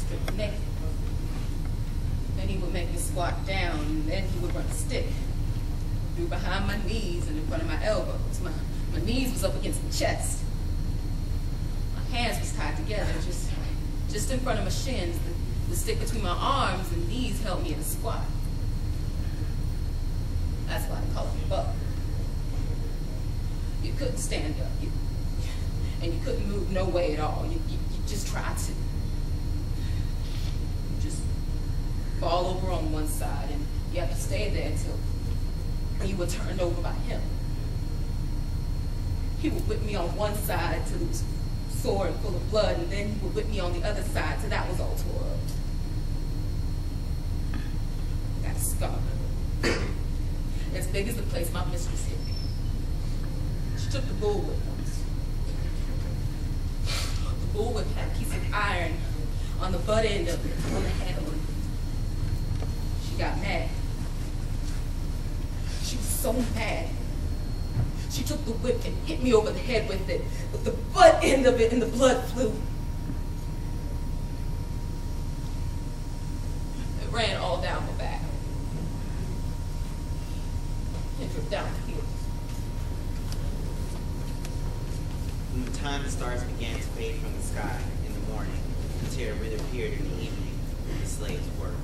stripped naked. Then he would make me squat down, and then he would run a stick through behind my knees and in front of my elbows. My knees was up against the chest. My hands was tied together, just in front of my shins. The stick between my arms and knees held me in a squat. That's why they call it buck. You couldn't stand up, and you couldn't move no way at all. You just tried to. You just fall over on one side, and you have to stay there until you were turned over by him. He would whip me on one side till it was sore and full of blood, and then he would whip me on the other side till that was all tore up. I got a scar as big as the place my mistress hit me. She took the bullwhip once. The bullwhip had a piece of iron on the butt end of it, on the handle. She got mad. She was so mad. She took the whip and hit me over the head with it, with the butt end of it, and the blood flew. It ran all down my back. It dripped down the heels. When the time the stars began to fade from the sky in the morning until it reappeared in the evening, the slaves worked.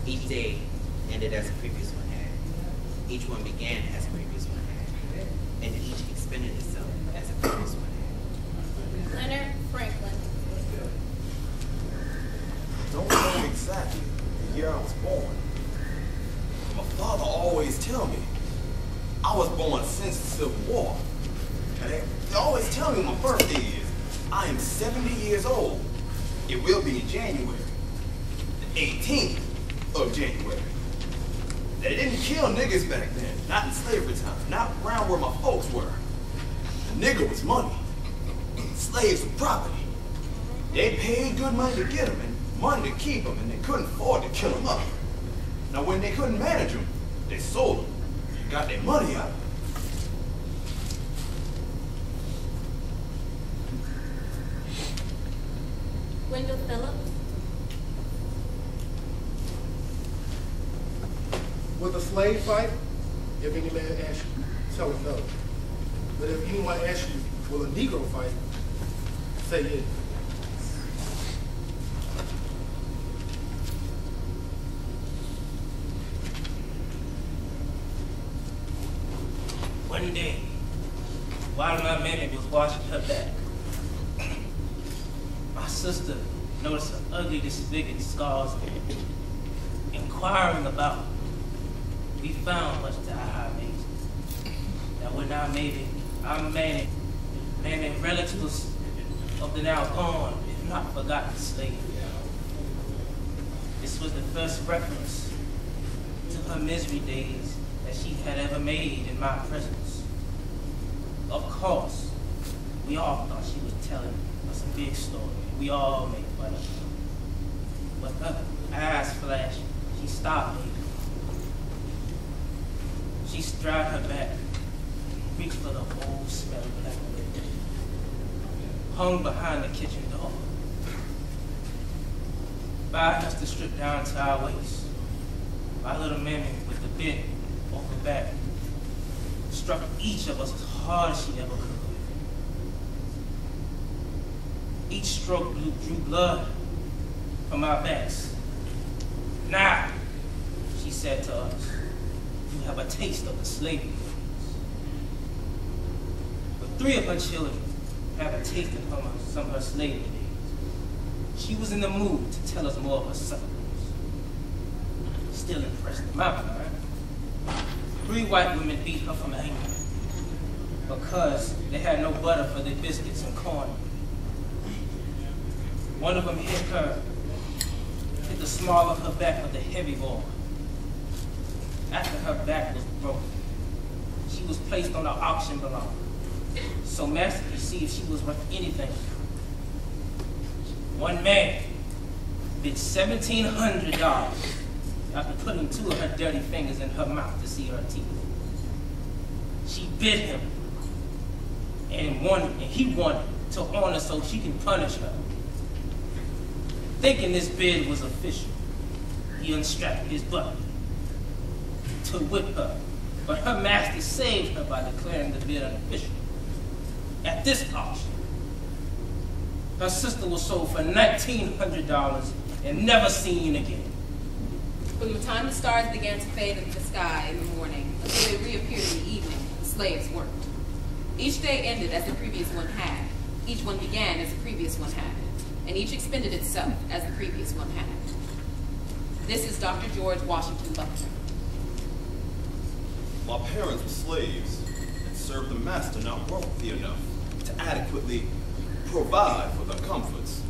Each day ended as the previous one had. Each one began as the previous one had. And each expended itself as the previous one had. Leonard Franklin. Don't know exactly the year I was born. My father always tell me I was born since the Civil War. And they always tell me my birthday is. I am 70 years old. It will be in January. The 18th of January. They didn't kill niggas back then. Not in slavery time. Not around where my folks were. The nigger was money. Slaves were property. They paid good money to get them and money to keep them, and they couldn't afford to kill them up. Now when they couldn't manage them, they sold them. Got their money out. Wendell Phillips. With a slave fight, if any man asks you, tell him no. But if anyone asks you, will a Negro fight, say yes. One day, while my mammy was washing her back, my sister noticed her ugly, disfigured scars. Inquiring about, we found, much to our amazement, that when our mammy relatives of the now gone, if not forgotten slave. This was the first reference to her misery days that she had ever made in my presence. Of course, we all thought she was telling us a big story. We all made fun of her. But her eyes flashed. She stopped me. She straightened her back, reached for the old smelly black widow, hung behind the kitchen door, bowed us to strip down to our waist. My little mammy with the bit off her back struck each of us as hard as she ever could. Each stroke drew blood from our backs. Now, she said to us, you have a taste of the slavery days. But 3 of her children have a taste of some of her slavery days. She was in the mood to tell us more of her sufferings. Still impressed in my mind. 3 white women beat her from anger because they had no butter for their biscuits and corn. One of them hit the small of her back with a heavy ball. After her back was broken, she was placed on the auction block so master could see if she was worth anything. One man bid $1,700 after putting 2 of her dirty fingers in her mouth to see her teeth. She bit him, and he wanted to honor so she can punish her. Thinking this bid was official, he unstrapped his button to whip her, but her master saved her by declaring the bid unofficial. At this auction, her sister was sold for $1,900 and never seen again. From the time the stars began to fade into the sky in the morning until they reappeared in the evening, the slaves worked. Each day ended as the previous one had. Each one began as the previous one had. And each expended itself as the previous one had. This is Dr. George Washington Butler. My parents were slaves and served a master not wealthy enough to adequately provide for their comforts.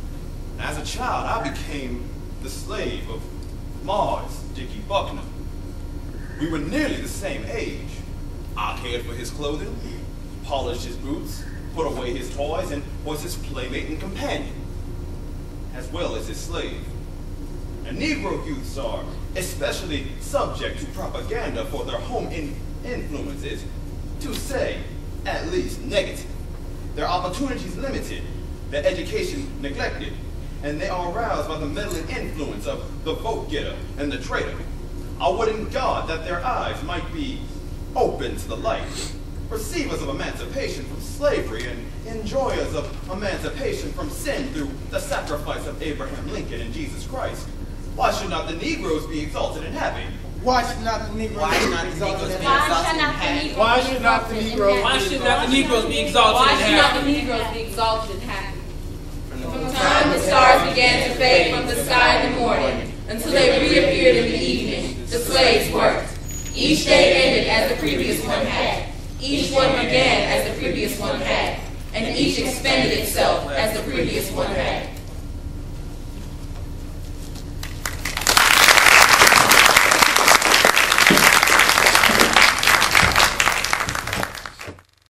And as a child, I became the slave of Mars, Dickie Buckner. We were nearly the same age. I cared for his clothing, polished his boots, put away his toys, and was his playmate and companion, as well as his slave. And Negro youths are especially subject to propaganda for their home influences, to say, at least, negative. Their opportunities limited, their education neglected, and they are aroused by the meddling influence of the vote-getter and the traitor. I would in God that their eyes might be open to the light, receivers of emancipation from slavery and enjoyers of emancipation from sin through the sacrifice of Abraham Lincoln and Jesus Christ. Why should not the Negroes be exalted and happy? Why should not the Negroes be exalted and happy? Why should not the Negroes Why should not the Negroes be exalted Why and should not the happy? Negroes be exalted and happy? From the time the stars began to fade from the sky in the morning until they reappeared in the evening, the slaves worked. Each day ended as the previous one had. Each one began as the previous one had. And each expended itself as the previous one had.